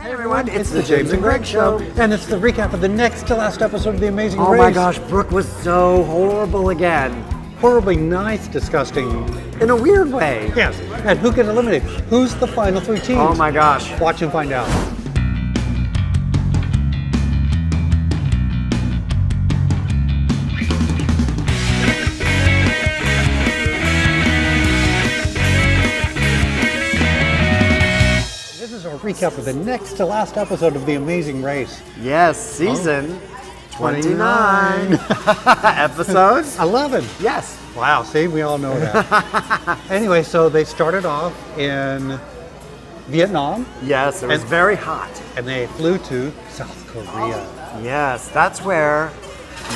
Hey everyone, it's the James and Greg Show. And it's the recap of the next to last episode of The Amazing Race. Oh my gosh, Brooke was so horrible again. Horribly nice, disgusting. In a weird way. Yes. And who gets eliminated? Who's the final three teams? Oh my gosh. Watch and find out. This is our recap of the next to last episode of The Amazing Race. Yes, season 29. Episodes? 11. Yes. Wow, see, we all know that. Anyway, so they started off in Vietnam Yes, it was And- very hot. and they flew to South Korea. Yes, that's where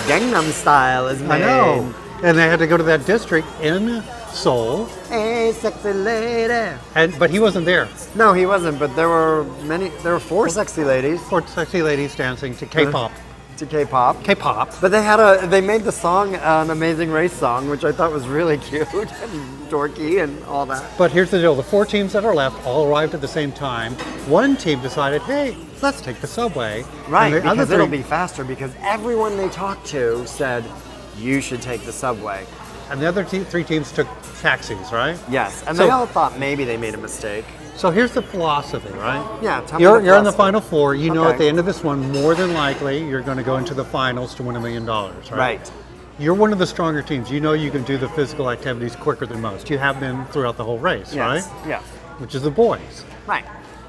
Gangnam Style is made. I know. And they had to go to that district in Seoul, Hey, sexy lady. but he wasn't there. No, he wasn't, but there were four sexy ladies Four sexy ladies dancing to K-pop. to K-pop. K-pop. But they made the song an Amazing Race song, which I thought was really cute and dorky and all that. But here's the deal. The four teams that are left all arrived at the same time. One team decided, hey, let's take the subway. Right, And the because other it'll three- be faster because everyone they talked to said, you should take the subway. And the other three teams took taxis, right? Yes, and So- they all thought maybe they made a mistake. So here's the philosophy, right? Yeah, tell me You're the in the philosophy. final four. You know Okay. at the end of this one, more than likely, you're going to go into the finals to win $1 million, right? Right. You're one of the stronger teams. You know you can do the physical activities quicker than most. You have been throughout the whole race, Yes. right? Yeah. Which is the boys. Right.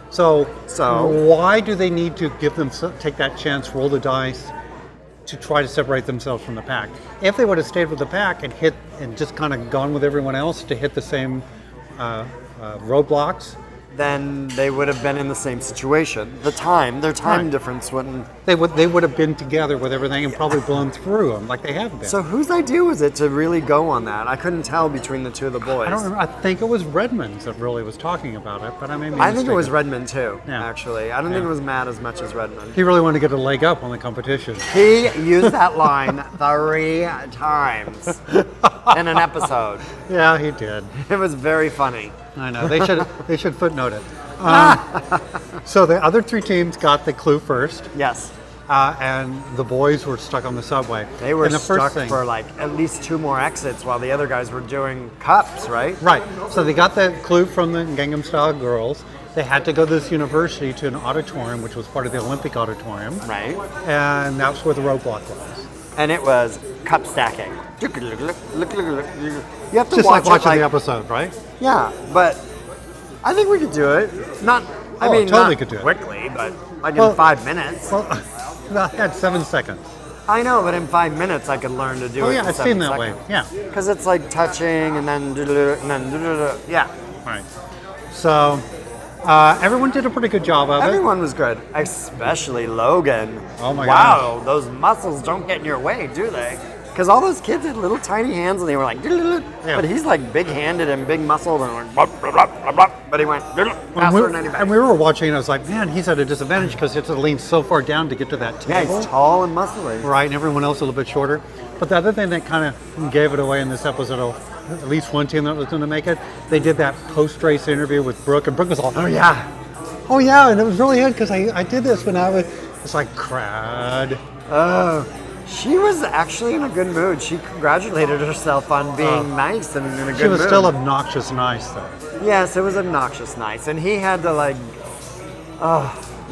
So So? why do they need to take that chance, roll the dice, to try to separate themselves from the pack? If they would have stayed with the pack and just kind of gone with everyone else to hit the same roadblocks, Then they would have been in the same situation. Their time Right. difference wouldn't. they would have been together with everything and probably blown through them like they have been. So whose idea was it to really go on that? I couldn't tell between the two of the boys. I don't remember. I think it was Redmond that really was talking about it, but I may be I think it was mistaken. Redmond too, Yeah. actually. I don't think Yeah. it was Matt as much as Redmond. He really wanted to get a leg up on the competition. He used that line 3 times in an episode. Yeah, he did. It was very funny. I know. They should footnote it. So the other three teams got the clue first, Yes. and the boys were stuck on the subway. They were and the stuck first thing, for like at least 2 more exits while the other guys were doing cups, right? Right. So they got the clue from the Gangnam Style girls. They had to go to this university to an auditorium, which was part of the Olympic auditorium, Right. and that's where the roadblock was. And it was cup stacking. You have to Just watch like watching it the episode, right? Yeah, but I think we could do it. Not, I Oh, mean, totally not could do it. quickly, but like Well- in 5 minutes. Well, I had 7 seconds. I know, but in 5 minutes I could learn to do Oh it. yeah, in it's 7 seen that way. seconds. Yeah. Because it's like touching and then yeah. Right. So everyone did a pretty good job of it. Everyone was good, especially Logan. Oh my wow, those muscles don't get in your way, do they? Because all those kids had little tiny hands and they were like, but he's like big-handed and big-muscled and like, blah, blah, blah, blah, blah. But he went faster than anybody. And we were watching, and I was like, man, he's at a disadvantage because he has to lean so far down to get to that Yeah, table. he's tall and muscly. Right, and everyone else a little bit shorter. But the other thing that kind of gave it away in this episode, at least one team that was going to make it, they did that post-race interview with Brooke, and Brooke was all, oh yeah, and it was really good because I did this when I was, it's like, crud. She was actually in a good mood. She congratulated herself on being nice and in a good mood. She was still obnoxious nice, though. Yes, it was obnoxious nice. And he had to like,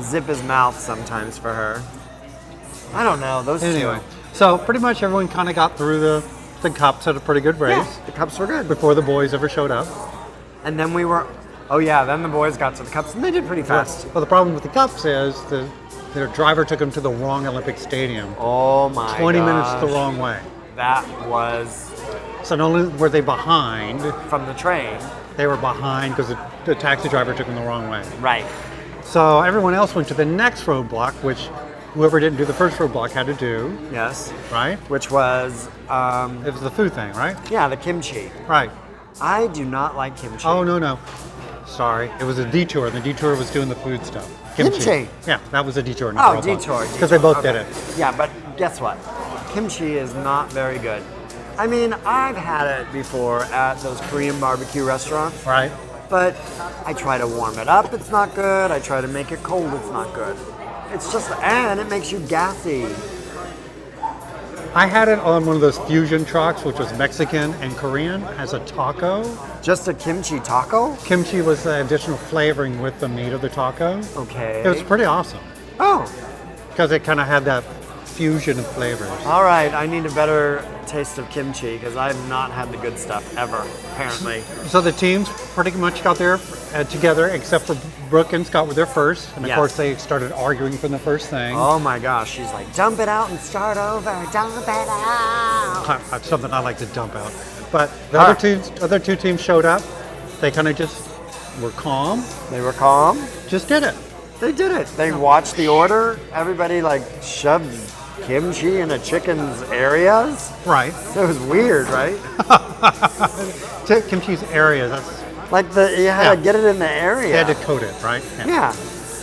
zip his mouth sometimes for her. I don't know, those Anyway, two. so pretty much everyone kind of got through the cups at a pretty good race Yeah, the cups were good. before the boys ever showed up. And then then the boys got to the cups and they did pretty fast. Well, the problem with the cups is their driver took them to the wrong Olympic stadium. Oh my 20 minutes gosh. the wrong way. That was So not only were they behind, from the train. they were behind because the taxi driver took them the wrong way. Right. So everyone else went to the next roadblock, which whoever didn't do the first roadblock had to do, Yes. right? Which was, It was the food thing, right? yeah, the kimchi. Right. I do not like kimchi. Oh, no. Sorry. It was a detour. The detour was doing the food stuff. Kimchi? Yeah, that was a detour. Oh, detour. Because they both did Okay. it. Yeah, but guess what? Kimchi is not very good. I mean, I've had it before at those Korean barbecue restaurants. Right. But I try to warm it up, it's not good. I try to make it cold, it's not good. It's just, and it makes you gassy. I had it on one of those fusion trucks, which was Mexican and Korean, as a taco. Just a kimchi taco? Kimchi was the additional flavoring with the meat of the taco. Okay. It was pretty awesome Oh, because it kind of had that fusion of flavors. all right. I need a better taste of kimchi because I've not had the good stuff ever, apparently. So the teams pretty much got there together, except for Brooke and Scott were there first, and of Yes. course they started arguing from the first thing. Oh my gosh, she's like, dump it out and start over, dump it out. That's something I like to dump out. But the Ah. other two teams showed up. They kind of just were calm, They were calm. just did it. They did it. They watched the order. Everybody like shoved kimchi in a chicken's areas. Right. It was weird, right? Kimchi's area. That's Like you had Yeah. to get it in the they area. had to coat it, right? Yeah.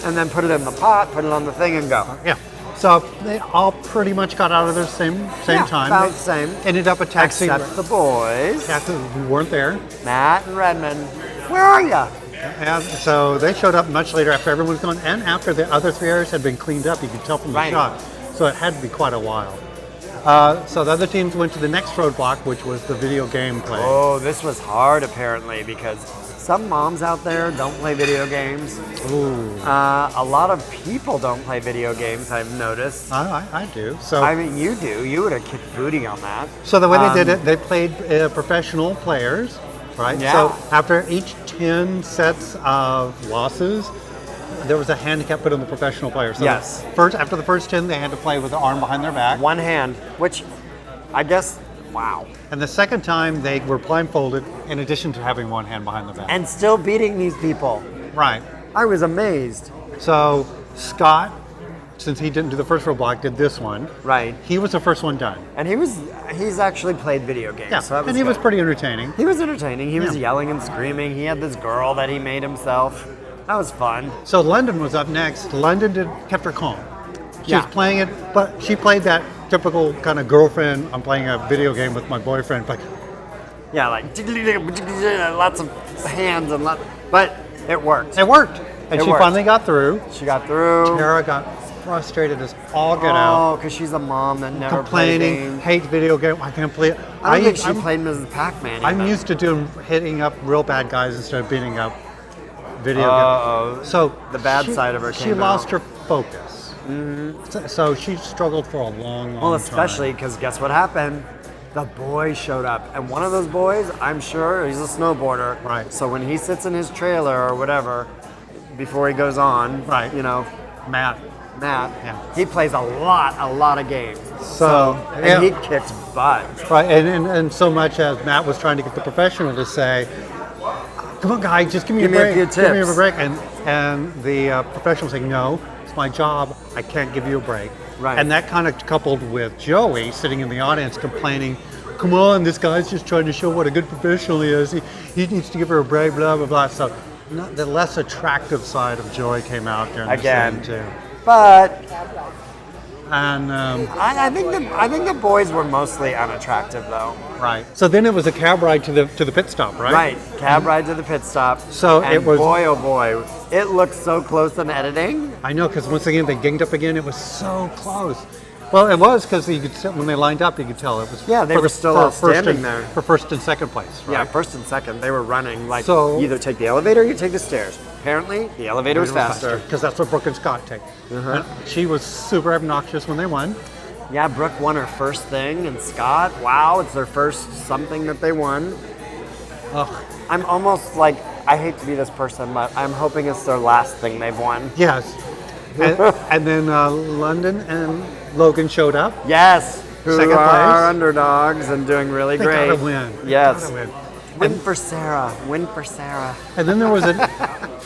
And then put it in the pot, put it on the thing and go. Yeah. So they all pretty much got out of there same Yeah, time. about They the same. ended up a taxi. Except the boys. We weren't there. Matt and Redmond. Where are ya? And so they showed up much later after everyone was gone and after the other 3 areas had been cleaned up. You could tell from the Right. shot. So it had to be quite a while. So the other teams went to the next roadblock, which was the video game play. Oh, this was hard apparently because some moms out there don't play video games. Ooh. A lot of people don't play video games, I've noticed. I do. So I mean, you do. You would have kicked booty on that. So the way they did it, they played professional players, right? Yeah. So after each 10 sets of losses, there was a handicap put on the professional players. So Yes. after the first 10, they had to play with their arm behind their back. One hand, which I guess, wow. And the second time, they were blindfolded in addition to having one hand behind their back. And still beating these people. Right. I was amazed. So Scott, since he didn't do the first roadblock, did this one. Right. He was the first one done. And he's actually played video games. Yeah. So that was and he was good. pretty entertaining. He was entertaining. He was Yeah. yelling and screaming. He had this girl that he made himself. That was fun. So London was up next. London kept her calm. She Yeah. was playing it, but she played that typical kind of girlfriend. I'm playing a video game with my boyfriend. Like, Yeah, like lots of hands and but it worked. it worked, and It she worked. finally got through. She got through. Tara got frustrated as all get out, Oh, because she's a mom that never played complaining, games. hates video game. I can't play it. I don't think she I'm- played Mrs. Pac-Man. I'm even. used to hitting up real bad guys instead of beating up video Uh-oh. games. So The bad side of her She came lost out. her focus. So she struggled for a long, long Well, time. especially because guess what happened? The boys showed up, and one of those boys, I'm sure, he's a snowboarder. Right. So when he sits in his trailer or whatever, before he goes on, Right. You know, Matt. he plays a lot of games. So, and yeah. he kicks butt. Right, and so much as Matt was trying to get the professional to say, "Come on, guy, just give me Give a me a break. few Give me a tips." break." And the professional was saying, "No, it's my job. I can't give you a break." Right. And that kind of coupled with Joey sitting in the audience complaining, "Come on, this guy's just trying to show what a good professional he is. He needs to give her a break." Blah blah blah. So the less attractive side of Joey came out during Again. the scene too. But And I think the boys were mostly unattractive though. right. So then it was a cab ride to the pit stop, right? Right, cab ride to the pit stop. So and it was- boy, oh boy, it looked so close in editing. I know, because once again they ganged up again. It was so close. Well, it was because you could tell, when they lined up, you could tell it was. Yeah, they for were the- still for all first standing and- there. for first and second place. Right? Yeah, first and second, they were running like So- you either take the elevator or you take the stairs. Apparently, the elevator was faster. because that's what Brooke and Scott take. And she was super obnoxious when they won. Yeah, Brooke won her first thing, and Scott, wow, it's their first something that they won. Ugh. I'm almost like, I hate to be this person, but I'm hoping it's their last thing they've won. Yes. And then London and Logan showed up. Yes, who Second are place. underdogs and doing really They great. gotta win. Yes. Gotta win. Win for Sarah. Win for Sarah. And then there was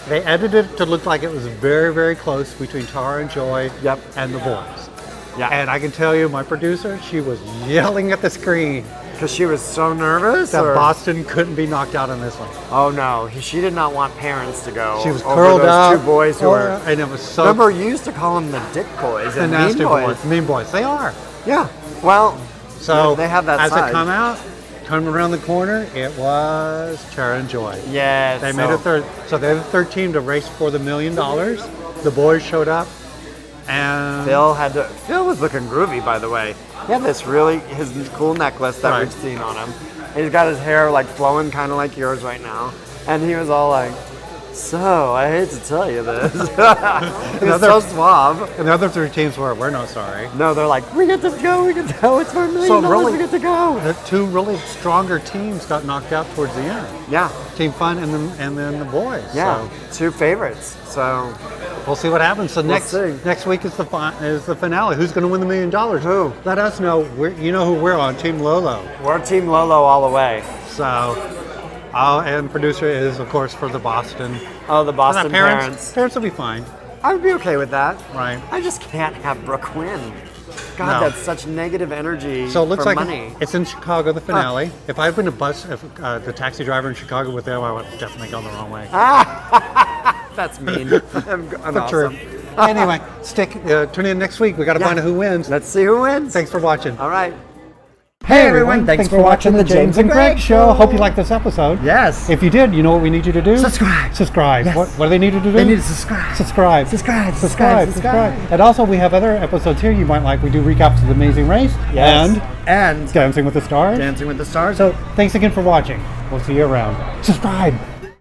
they edited it to look like it was very, very close between Tara and Joy Yep. and the boys. Yeah. And I can tell you, my producer, she was yelling at the screen Because she was so nervous? that or- Boston couldn't be knocked out on this one. Oh no, she did not want parents to go. She was over curled those up. two boys who were. And it was so. Remember, you used to call them the dick boys the and nasty mean boys. boys. Mean boys. They are. Yeah. Well, So they have that as side. it come out, coming around the corner, it was Chara and Joy. Yeah. They made a third. So they're the third team to race for the $1 million. The boys showed up, and Phil was looking groovy, by the way. He had his cool necklace that Right. we've seen on him. And he's got his hair like flowing kind of like yours right now. And he was all like, so, I hate to tell you this. He was so suave. And the other three teams we're not sorry. No, they're like, we get to go, it's for $1 million, we get to go. The two really stronger teams got knocked out towards the end. Yeah, Team Fun and then the boys. yeah, So two favorites. So, we'll see what happens. So next week is the finale. Who's going to win the $1 million? Who? Let us know. You know who we're on. Team Lolo. we're Team Lolo all the way. So, and producer is of course for the Boston. Oh, the Boston Parents will be fine. I would be okay with that. Right. I just can't have Brooke win. God, No. that's such negative energy So it looks for like money. it's in Chicago, the finale. If I'd been the taxi driver in Chicago with them, I would have definitely gone the wrong way. That's mean. I'm But awesome. true. Anyway, tune in next week. We got to find out who wins. Let's see who wins. Thanks for watching. All right. Hey everyone, thanks for watching the James and Greg Show. Hope you liked this episode. Yes. If you did, you know what we need you to do? Subscribe. Yes. What do they need you to do? They need to subscribe. Subscribe. And also we have other episodes here you might like. We do recaps of The Amazing Race Yes. and Dancing with the Stars. Dancing with the Stars. So thanks again for watching. We'll see you around. Subscribe.